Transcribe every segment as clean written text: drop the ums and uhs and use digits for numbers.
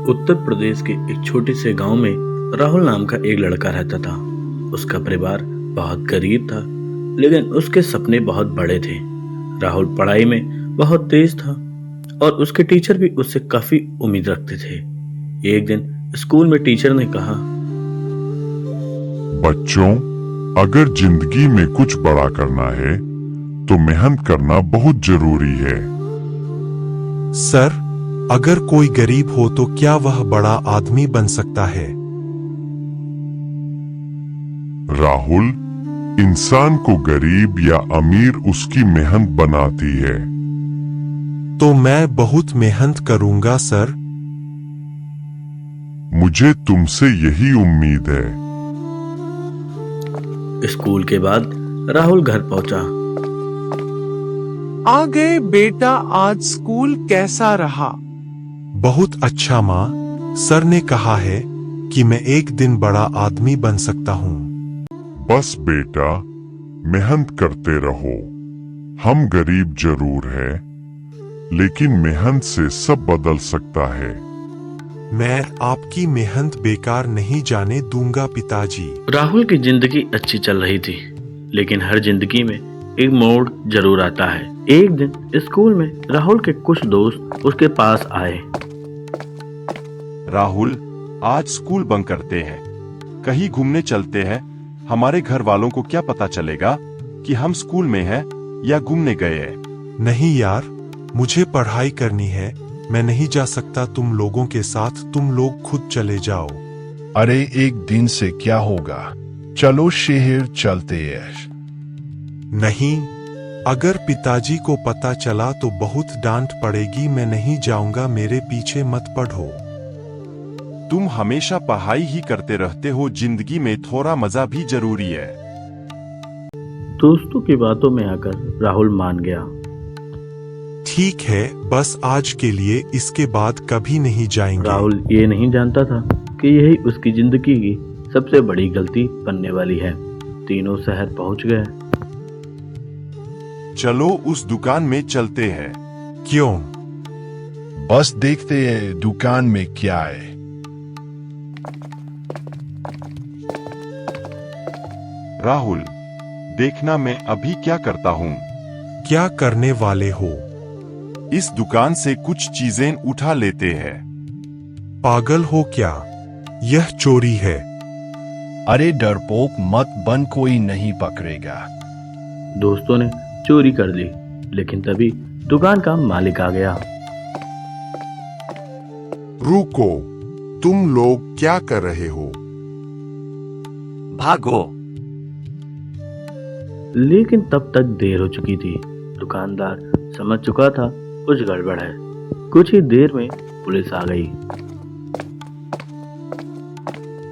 उत्तर प्रदेश के एक छोटे से गांव में राहुल नाम का एक लड़का रहता था। उसका परिवार बहुत गरीब था, लेकिन उसके सपने बहुत बड़े थे। राहुल पढ़ाई में बहुत तेज था और उसके टीचर भी उससे काफी उम्मीद रखते थे। एक दिन स्कूल में टीचर ने कहा, बच्चों, अगर जिंदगी में कुछ बड़ा करना है तो मेहनत करना बहुत जरूरी है। सर, अगर कोई गरीब हो तो क्या वह बड़ा आदमी बन सकता है? राहुल, इंसान को गरीब या अमीर उसकी मेहनत बनाती है। तो मैं बहुत मेहनत करूंगा सर। मुझे तुमसे यही उम्मीद है। स्कूल के बाद राहुल घर पहुंचा। आ गए बेटा, आज स्कूल कैसा रहा? बहुत अच्छा माँ, सर ने कहा है कि मैं एक दिन बड़ा आदमी बन सकता हूँ। बस बेटा, मेहनत करते रहो। हम गरीब जरूर हैं, लेकिन मेहनत से सब बदल सकता है। मैं आपकी मेहनत बेकार नहीं जाने दूंगा पिताजी। राहुल की जिंदगी अच्छी चल रही थी, लेकिन हर जिंदगी में एक मोड़ जरूर आता है। एक दिन स्कूल में राहुल के कुछ दोस्त उसके पास आए। राहुल, आज स्कूल बंक करते हैं, कहीं घूमने चलते हैं। हमारे घर वालों को क्या पता चलेगा कि हम स्कूल में हैं या घूमने गए हैं? नहीं यार, मुझे पढ़ाई करनी है, मैं नहीं जा सकता तुम लोगों के साथ। तुम लोग खुद चले जाओ। अरे एक दिन से क्या होगा, चलो शहर चलते हैं। नहीं, अगर पिताजी को पता चला तो बहुत डांट पड़ेगी। मैं नहीं जाऊंगा, मेरे पीछे मत पढ़ो। तुम हमेशा पढ़ाई ही करते रहते हो, जिंदगी में थोड़ा मजा भी जरूरी है। दोस्तों की बातों में आकर राहुल मान गया। ठीक है, बस आज के लिए, इसके बाद कभी नहीं जाएंगे। राहुल ये नहीं जानता था कि यही उसकी जिंदगी की सबसे बड़ी गलती बनने वाली है। तीनों शहर पहुंच गए। चलो उस दुकान में चलते हैं। क्यों? बस देखते हैं दुकान में क्या है। राहुल, देखना मैं अभी क्या करता हूँ। क्या करने वाले हो? इस दुकान से कुछ चीजें उठा लेते हैं। पागल हो क्या? यह चोरी है। अरे डरपोक मत बन, कोई नहीं पकड़ेगा। दोस्तों ने चोरी कर ली, लेकिन तभी दुकान का मालिक आ गया। रुको, तुम लोग क्या कर रहे हो? भागो। लेकिन तब तक देर हो चुकी थी। दुकानदार समझ चुका था कुछ गड़बड़ है। कुछ ही देर में पुलिस आ गई।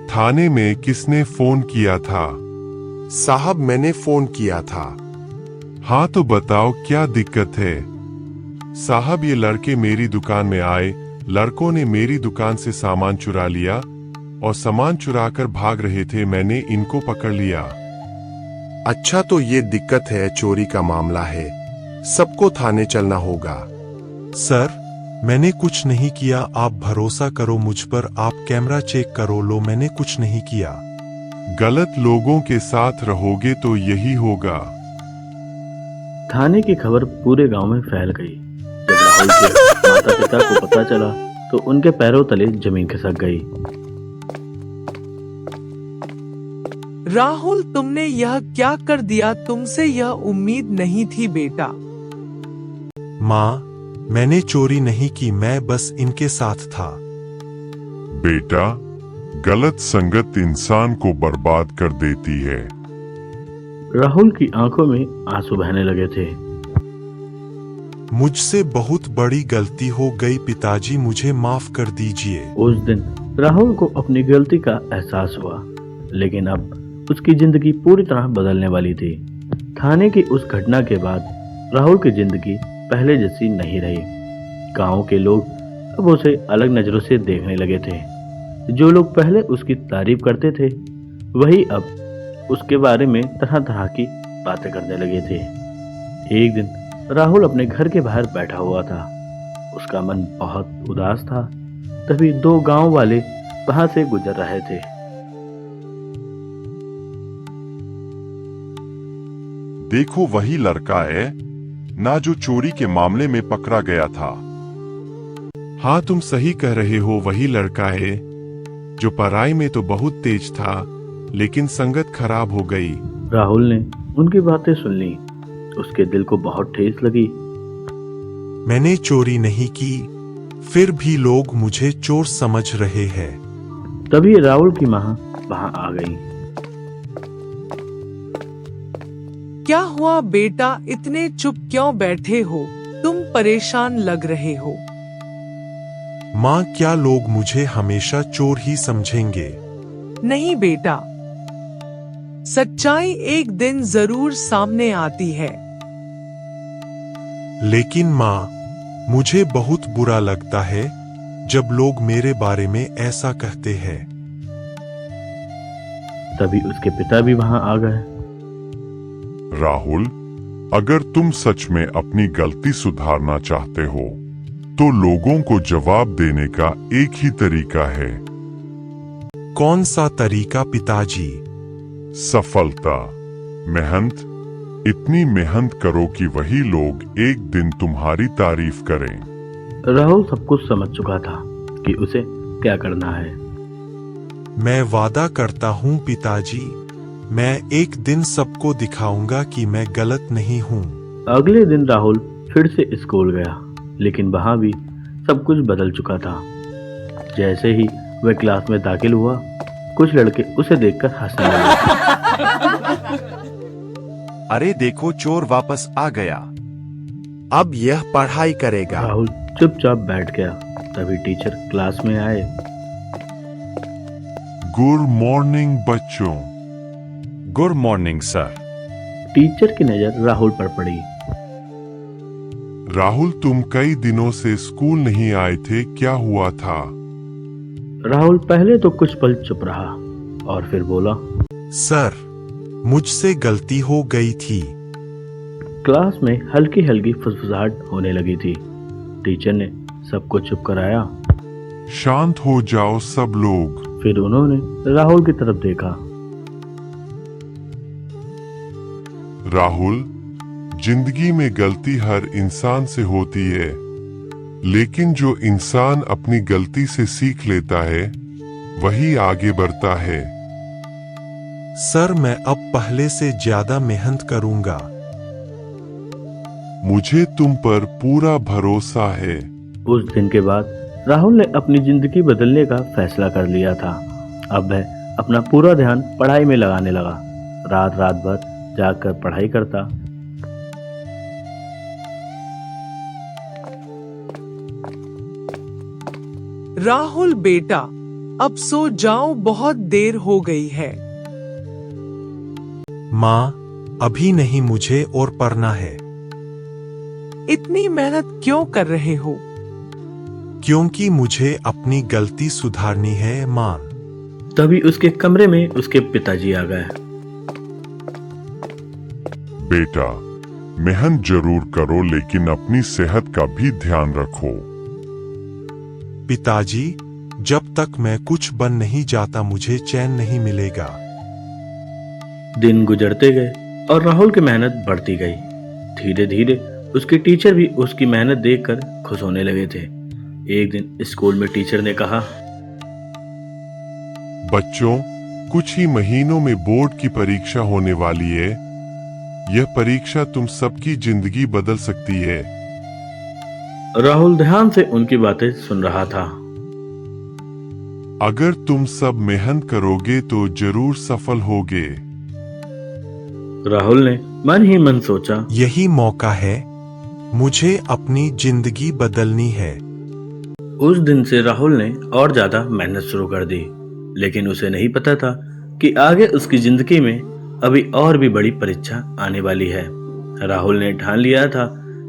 थाने में किसने फोन किया था? साहब, मैंने फोन किया था। हाँ तो बताओ क्या दिक्कत है? साहब, ये लड़के मेरी दुकान में आए, लड़कों ने मेरी दुकान से सामान चुरा लिया और सामान चुराकर भाग रहे थे। मैंने इनको पकड़ लिया। अच्छा, तो ये दिक्कत है, चोरी का मामला है, सबको थाने चलना होगा। सर, मैंने कुछ नहीं किया, आप भरोसा करो मुझ पर। आप कैमरा चेक करो। लो, मैंने कुछ नहीं किया। गलत लोगों के साथ रहोगे तो यही होगा। थाने की खबर पूरे गांव में फैल गई। जब राहुल के माता पिता को पता चला तो उनके पैरों तले जमीन खिसक गई। राहुल, तुमने यह क्या कर दिया? तुमसे यह उम्मीद नहीं थी बेटा। माँ, मैंने चोरी नहीं की, मैं बस इनके साथ था। बेटा, गलत संगत इंसान को बर्बाद कर देती है। राहुल की आंखों में आंसू बहने लगे थे। मुझसे बहुत बड़ी गलती हो गई पिताजी, मुझे माफ कर दीजिए। उस दिन राहुल को अपनी गलती का एहसास हुआ, लेकिन अब उसकी जिंदगी पूरी तरह बदलने वाली थी। थाने की उस घटना के बाद राहुल की जिंदगी पहले जैसी नहीं रही। गांव के लोग अब उसे अलग नजरों से देखने लगे थे। जो लोग पहले उसकी तारीफ करते थे, वही अब उसके बारे में तरह तरह की बातें करने लगे थे। एक दिन राहुल अपने घर के बाहर बैठा हुआ था। उसका मन बहुत उदास था। तभी दो गांव वाले वहां से गुजर रहे थे। देखो वही लड़का है ना जो चोरी के मामले में पकड़ा गया था। हाँ, तुम सही कह रहे हो, वही लड़का है जो पढ़ाई में तो बहुत तेज था, लेकिन संगत खराब हो गई। राहुल ने उनकी बातें सुन ली। उसके दिल को बहुत ठेस लगी। मैंने चोरी नहीं की, फिर भी लोग मुझे चोर समझ रहे हैं। तभी राहुल की माँ वहां आ गई। क्या हुआ बेटा, इतने चुप क्यों बैठे हो? तुम परेशान लग रहे हो। माँ, क्या लोग मुझे हमेशा चोर ही समझेंगे? नहीं बेटा, सच्चाई एक दिन जरूर सामने आती है। लेकिन माँ, मुझे बहुत बुरा लगता है जब लोग मेरे बारे में ऐसा कहते हैं। तभी उसके पिता भी वहां आ गए। राहुल, अगर तुम सच में अपनी गलती सुधारना चाहते हो, तो लोगों को जवाब देने का एक ही तरीका है। कौन सा तरीका पिताजी? सफलता, मेहनत। इतनी मेहनत करो कि वही लोग एक दिन तुम्हारी तारीफ करें। राहुल सब कुछ समझ चुका था कि उसे क्या करना है। मैं वादा करता हूँ पिताजी, मैं एक दिन सबको दिखाऊंगा कि मैं गलत नहीं हूँ। अगले दिन राहुल फिर से स्कूल गया, लेकिन वहां भी सब कुछ बदल चुका था। जैसे ही वह क्लास में दाखिल हुआ, कुछ लड़के उसे देखकर हंसने लगे। अरे देखो, चोर वापस आ गया। अब यह पढ़ाई करेगा। राहुल चुपचाप बैठ गया। तभी टीचर क्लास में आए। गुड मॉर्निंग बच्चों। Good morning sir. टीचर की नजर राहुल पर पड़ी। राहुल, तुम कई दिनों से स्कूल नहीं आए थे, क्या हुआ था? राहुल पहले तो कुछ पल चुप रहा और फिर बोला, सर, मुझसे गलती हो गई थी। क्लास में हल्की हल्की फुसफुसाहट होने लगी थी। टीचर ने सबको चुप कराया। शांत हो जाओ सब लोग। फिर उन्होंने राहुल की तरफ देखा। राहुल, जिंदगी में गलती हर इंसान से होती है, लेकिन जो इंसान अपनी गलती से सीख लेता है, वही आगे बढ़ता है। सर, मैं अब पहले से ज्यादा मेहनत करूंगा। मुझे तुम पर पूरा भरोसा है। उस दिन के बाद राहुल ने अपनी जिंदगी बदलने का फैसला कर लिया था। अब वह अपना पूरा ध्यान पढ़ाई में लगाने लगा। रात रात भर जागकर पढ़ाई करता। राहुल बेटा, अब सो जाओ, बहुत देर हो गई है। माँ, अभी नहीं, मुझे और पढ़ना है। इतनी मेहनत क्यों कर रहे हो? क्योंकि मुझे अपनी गलती सुधारनी है माँ। तभी उसके कमरे में उसके पिताजी आ गए। बेटा, मेहनत जरूर करो, लेकिन अपनी सेहत का भी ध्यान रखो। पिताजी, जब तक मैं कुछ बन नहीं जाता मुझे चैन नहीं मिलेगा। दिन गुजरते गए और राहुल की मेहनत बढ़ती गई। धीरे धीरे उसके टीचर भी उसकी मेहनत देखकर खुश होने लगे थे। एक दिन स्कूल में टीचर ने कहा, बच्चों, कुछ ही महीनों में बोर्ड की परीक्षा होने वाली है। यह परीक्षा तुम सबकी जिंदगी बदल सकती है। राहुल ध्यान से उनकी बातें सुन रहा था। अगर तुम सब मेहनत करोगे तो जरूर सफल होगे। राहुल ने मन ही मन सोचा, यही मौका है, मुझे अपनी जिंदगी बदलनी है। उस दिन से राहुल ने और ज्यादा मेहनत शुरू कर दी। लेकिन उसे नहीं पता था कि आगे उसकी जिंदगी में अभी और भी बड़ी परीक्षा आने वाली है। राहुल ने ठान लिया था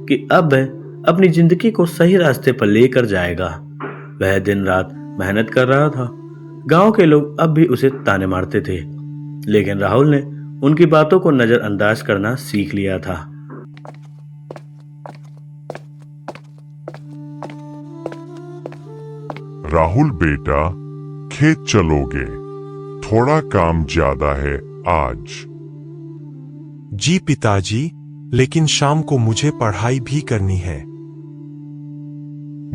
कि अब वह अपनी जिंदगी को सही रास्ते पर लेकर जाएगा। वह दिन रात मेहनत कर रहा था। गांव के लोग अब भी उसे ताने मारते थे, लेकिन राहुल ने उनकी बातों को नजरअंदाज करना सीख लिया था। राहुल बेटा, खेत चलोगे? थोड़ा काम ज्यादा है आज। जी पिताजी, लेकिन शाम को मुझे पढ़ाई भी करनी है।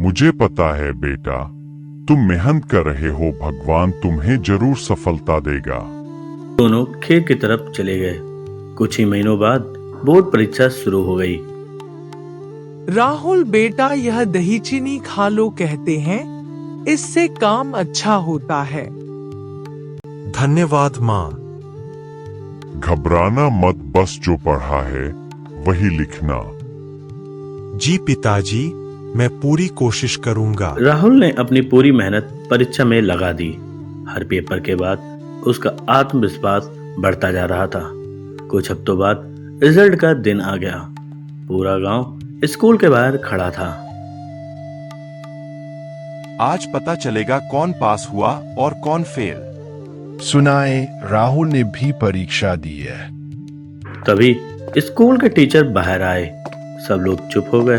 मुझे पता है बेटा, तुम मेहनत कर रहे हो, भगवान तुम्हें जरूर सफलता देगा। दोनों खेत की तरफ चले गए। कुछ ही महीनों बाद बोर्ड परीक्षा शुरू हो गई। राहुल बेटा, यह दही चीनी खा लो कहते हैं, इससे काम अच्छा होता है। धन्यवाद माँ। घबराना मत, बस जो पढ़ा है वही लिखना। जी पिताजी, मैं पूरी कोशिश करूंगा। राहुल ने अपनी पूरी मेहनत परीक्षा में लगा दी। हर पेपर के बाद उसका आत्मविश्वास बढ़ता जा रहा था। कुछ हफ्तों बाद रिजल्ट का दिन आ गया। पूरा गांव स्कूल के बाहर खड़ा था। आज पता चलेगा कौन पास हुआ और कौन फेल। सुनाए, राहुल ने भी परीक्षा दी है। तभी स्कूल के टीचर बाहर आए। सब लोग चुप हो गए।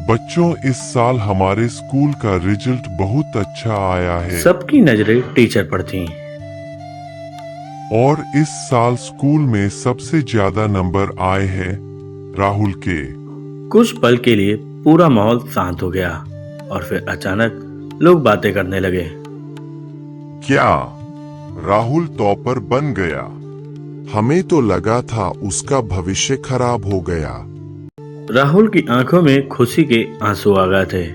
बच्चों, इस साल हमारे स्कूल का रिजल्ट बहुत अच्छा आया है। सबकी नजरें टीचर पर थीं। और इस साल स्कूल में सबसे ज्यादा नंबर आए हैं राहुल के। कुछ पल के लिए पूरा माहौल शांत हो गया और फिर अचानक लोग बातें करने लगे। क्या राहुल टॉपर बन गया? हमें तो लगा था उसका भविष्य खराब हो गया। राहुल की आंखों में खुशी के आंसू आ गए थे।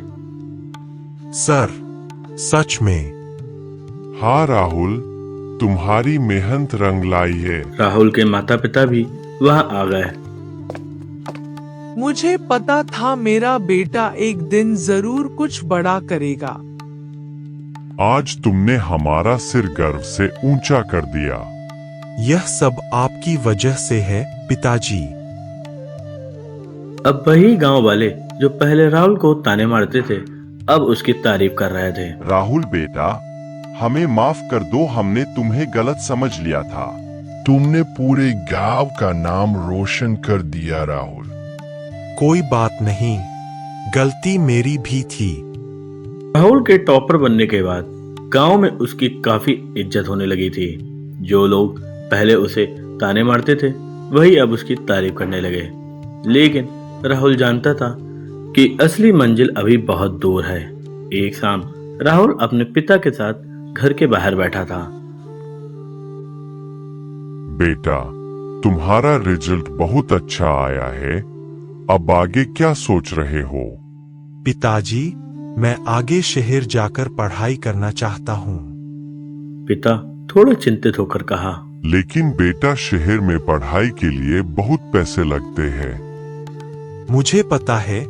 सर, सच में। हाँ राहुल, तुम्हारी मेहनत रंग लाई है। राहुल के माता पिता भी वहां आ गए। मुझे पता था मेरा बेटा एक दिन जरूर कुछ बड़ा करेगा। आज तुमने हमारा सिर गर्व से ऊंचा कर दिया। यह सब आपकी वजह से है पिताजी। अब वही गांव वाले जो पहले राहुल को ताने मारते थे, अब उसकी तारीफ कर रहे थे। राहुल बेटा, हमें माफ कर दो, हमने तुम्हें गलत समझ लिया था। तुमने पूरे गांव का नाम रोशन कर दिया राहुल। कोई बात नहीं, गलती मेरी भी थी। राहुल के टॉपर बनने के बाद गांव में उसकी काफी इज्जत होने लगी थी। जो लोग पहले उसे ताने मारते थे, वही अब उसकी तारीफ करने लगे। लेकिन राहुल जानता था कि असली मंजिल अभी बहुत दूर है। एक शाम राहुल अपने पिता के साथ घर के बाहर बैठा था। बेटा, तुम्हारा रिजल्ट बहुत अच्छा आया है। अब आगे क्या सोच रहे हो? पिताजी, मैं आगे शहर जाकर पढ़ाई करना चाहता हूँ। पिता थोड़ा चिंतित होकर कहा, लेकिन बेटा, शहर में पढ़ाई के लिए बहुत पैसे लगते हैं। मुझे पता है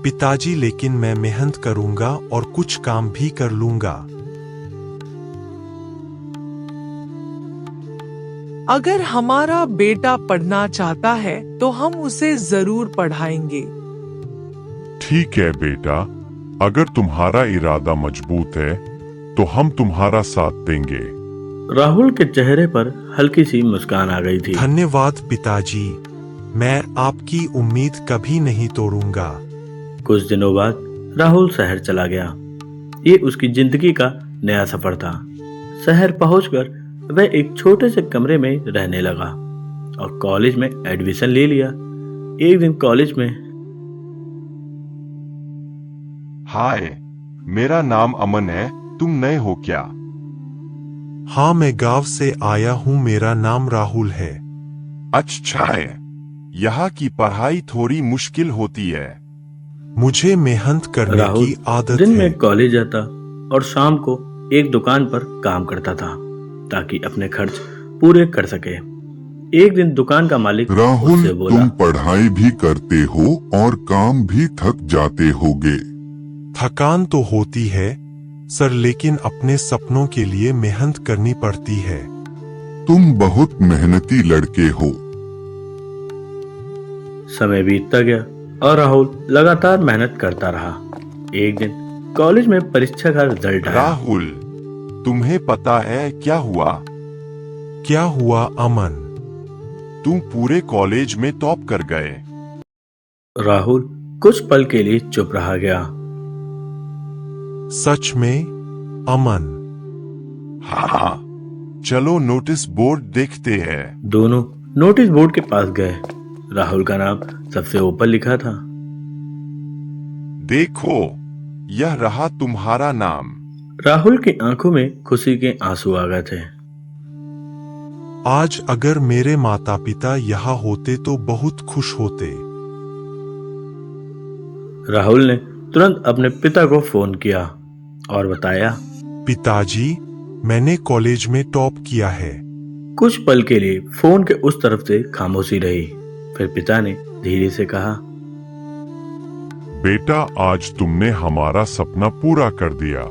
पिताजी, लेकिन मैं मेहनत करूंगा और कुछ काम भी कर लूंगा। अगर हमारा बेटा पढ़ना चाहता है तो हम उसे जरूर पढ़ाएंगे। ठीक है बेटा, अगर तुम्हारा इरादा मजबूत है तो हम तुम्हारा साथ देंगे। राहुल के चेहरे पर हल्की सी मुस्कान आ गई थी। धन्यवाद पिताजी, मैं आपकी उम्मीद कभी नहीं तोड़ूंगा। कुछ दिनों बाद राहुल शहर चला गया। ये उसकी जिंदगी का नया सफर था। शहर पहुंचकर वह एक छोटे से कमरे में रहने लगा और कॉलेज में एडमिशन ले लिया। एक दिन कॉलेज में, हाय, मेरा नाम अमन है, तुम नए हो क्या? हाँ, मैं गांव से आया हूँ, मेरा नाम राहुल है। अच्छा है, यहाँ की पढ़ाई थोड़ी मुश्किल होती है। मुझे मेहनत करने राहुल की आदत दिन है। में कॉलेज जाता और शाम को एक दुकान पर काम करता था ताकि अपने खर्च पूरे कर सके। एक दिन दुकान का मालिक राहुल, उससे बोला, तुम पढ़ाई भी करते हो और काम भी थक जाते होगे। थकान तो होती है सर, लेकिन अपने सपनों के लिए मेहनत करनी पड़ती है। तुम बहुत मेहनती लड़के हो। समय बीतता गया और राहुल लगातार मेहनत करता रहा। एक दिन कॉलेज में परीक्षा का रिजल्ट आया। राहुल, तुम्हें पता है क्या हुआ? क्या हुआ अमन? तुम पूरे कॉलेज में टॉप कर गए। राहुल कुछ पल के लिए चुप रहा गया। सच में अमन? हाँ, चलो नोटिस बोर्ड देखते हैं। दोनों नोटिस बोर्ड के पास गए। राहुल का नाम सबसे ऊपर लिखा था। देखो, यह रहा तुम्हारा नाम। राहुल की आंखों में खुशी के आंसू आ गए थे। आज अगर मेरे माता पिता यहाँ होते तो बहुत खुश होते। राहुल ने तुरंत अपने पिता को फोन किया और बताया। पिताजी, मैंने कॉलेज में टॉप किया है। कुछ पल के लिए फोन के उस तरफ से खामोशी रही। फिर पिता ने धीरे से कहा, बेटा, आज तुमने हमारा सपना पूरा कर दिया।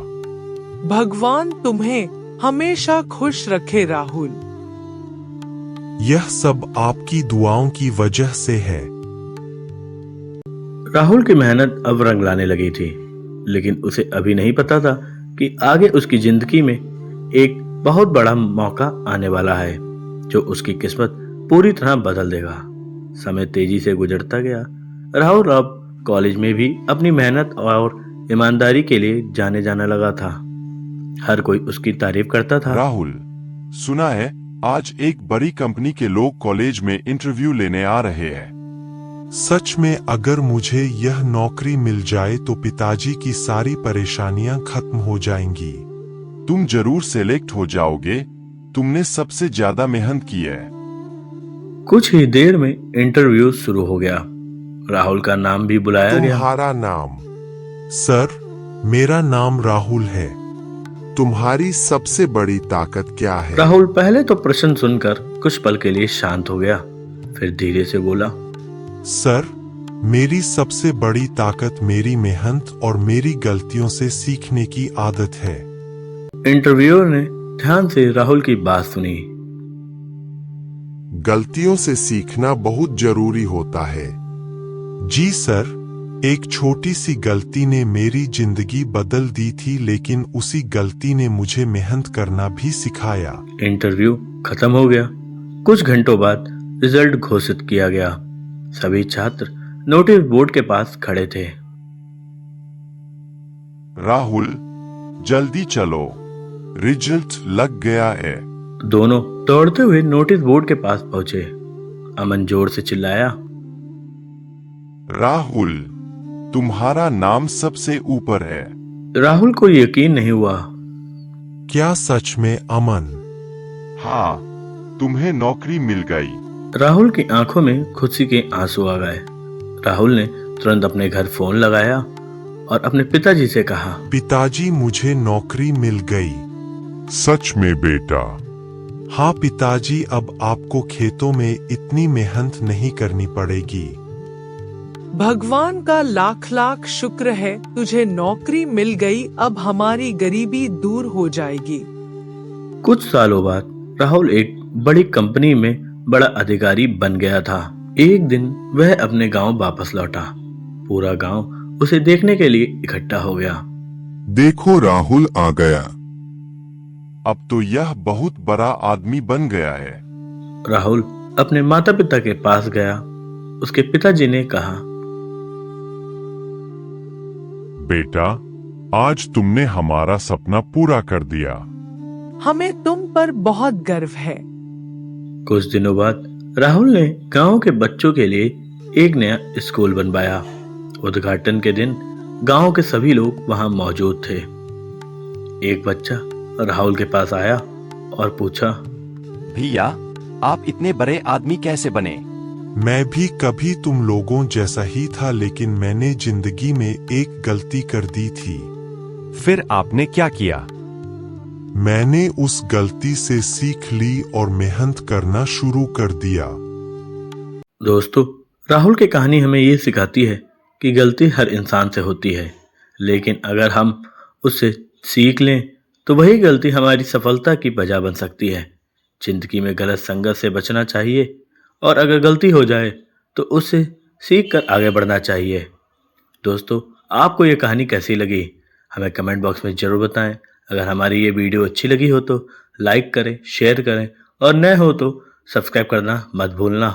भगवान तुम्हें हमेशा खुश रखे राहुल। यह सब आपकी दुआओं की वजह से है। राहुल की मेहनत अब रंग लाने लगी थी, लेकिन उसे अभी नहीं पता था कि आगे उसकी जिंदगी में एक बहुत बड़ा मौका आने वाला है जो उसकी किस्मत पूरी तरह बदल देगा। समय तेजी से गुजरता गया। राहुल अब कॉलेज में भी अपनी मेहनत और ईमानदारी के लिए जाने जाने लगा था। हर कोई उसकी तारीफ करता था। राहुल, सुना है आज एक बड़ी कंपनी के लोग कॉलेज में इंटरव्यू लेने आ रहे हैं। सच में अगर मुझे यह नौकरी मिल जाए तो पिताजी की सारी परेशानियां खत्म हो जाएंगी। तुम जरूर सेलेक्ट हो जाओगे। तुमने सबसे ज्यादा मेहनत की है। कुछ ही देर में इंटरव्यू शुरू हो गया। राहुल का नाम भी बुलाया गया। तुम्हारा नाम? सर, मेरा नाम राहुल है। तुम्हारी सबसे बड़ी ताकत क्या है? राहुल पहले तो प्रश्न सुनकर कुछ पल के लिए शांत हो गया, फिर धीरे से बोला, सर, मेरी सबसे बड़ी ताकत मेरी मेहनत और मेरी गलतियों से सीखने की आदत है। इंटरव्यूअर ने ध्यान से राहुल की बात सुनी। गलतियों से सीखना बहुत जरूरी होता है। जी सर, एक छोटी सी गलती ने मेरी जिंदगी बदल दी थी, लेकिन उसी गलती ने मुझे मेहनत करना भी सिखाया। इंटरव्यू खत्म हो गया। कुछ घंटों बाद रिजल्ट घोषित किया गया। सभी छात्र नोटिस बोर्ड के पास खड़े थे। राहुल, जल्दी चलो, रिजल्ट लग गया है। दोनों दौड़ते हुए नोटिस बोर्ड के पास पहुंचे। अमन जोर से चिल्लाया, राहुल, तुम्हारा नाम सबसे ऊपर है। राहुल को यकीन नहीं हुआ। क्या सच में अमन? हाँ, तुम्हें नौकरी मिल गई। राहुल की आंखों में खुशी के आंसू आ गए। राहुल ने तुरंत अपने घर फोन लगाया और अपने पिताजी से कहा, पिताजी, मुझे नौकरी मिल गई। सच में बेटा? हाँ पिताजी, अब आपको खेतों में इतनी मेहनत नहीं करनी पड़ेगी। भगवान का लाख लाख शुक्र है, तुझे नौकरी मिल गई। अब हमारी गरीबी दूर हो जाएगी। कुछ सालों बाद राहुल एक बड़ी कंपनी में बड़ा अधिकारी बन गया था। एक दिन वह अपने गांव वापस लौटा। पूरा गांव उसे देखने के लिए इकट्ठा हो गया। देखो, राहुल आ गया। अब तो यह बहुत बड़ा आदमी बन गया है। राहुल अपने माता पिता के पास गया। उसके पिताजी ने कहा, बेटा, आज तुमने हमारा सपना पूरा कर दिया। हमें तुम पर बहुत गर्व है। कुछ दिनों बाद राहुल ने गांव के बच्चों के लिए एक नया स्कूल बनवाया। उद्घाटन के दिन गांव के सभी लोग वहां मौजूद थे। एक बच्चा राहुल के पास आया और पूछा, भैया, आप इतने बड़े आदमी कैसे बने? मैं भी कभी तुम लोगों जैसा ही था, लेकिन मैंने जिंदगी में एक गलती कर दी थी। फिर आपने क्या किया? मैंने उस गलती से सीख ली और मेहनत करना शुरू कर दिया। दोस्तों, राहुल की कहानी हमें ये सिखाती है कि गलती हर इंसान से होती है, लेकिन अगर हम उससे सीख लें तो वही गलती हमारी सफलता की वजह बन सकती है। जिंदगी में गलत संगत से बचना चाहिए और अगर गलती हो जाए तो उससे सीख कर आगे बढ़ना चाहिए। दोस्तों, आपको ये कहानी कैसी लगी हमें कमेंट बॉक्स में जरूर बताएं। अगर हमारी ये वीडियो अच्छी लगी हो तो लाइक करें, शेयर करें और नए हो तो सब्सक्राइब करना मत भूलना।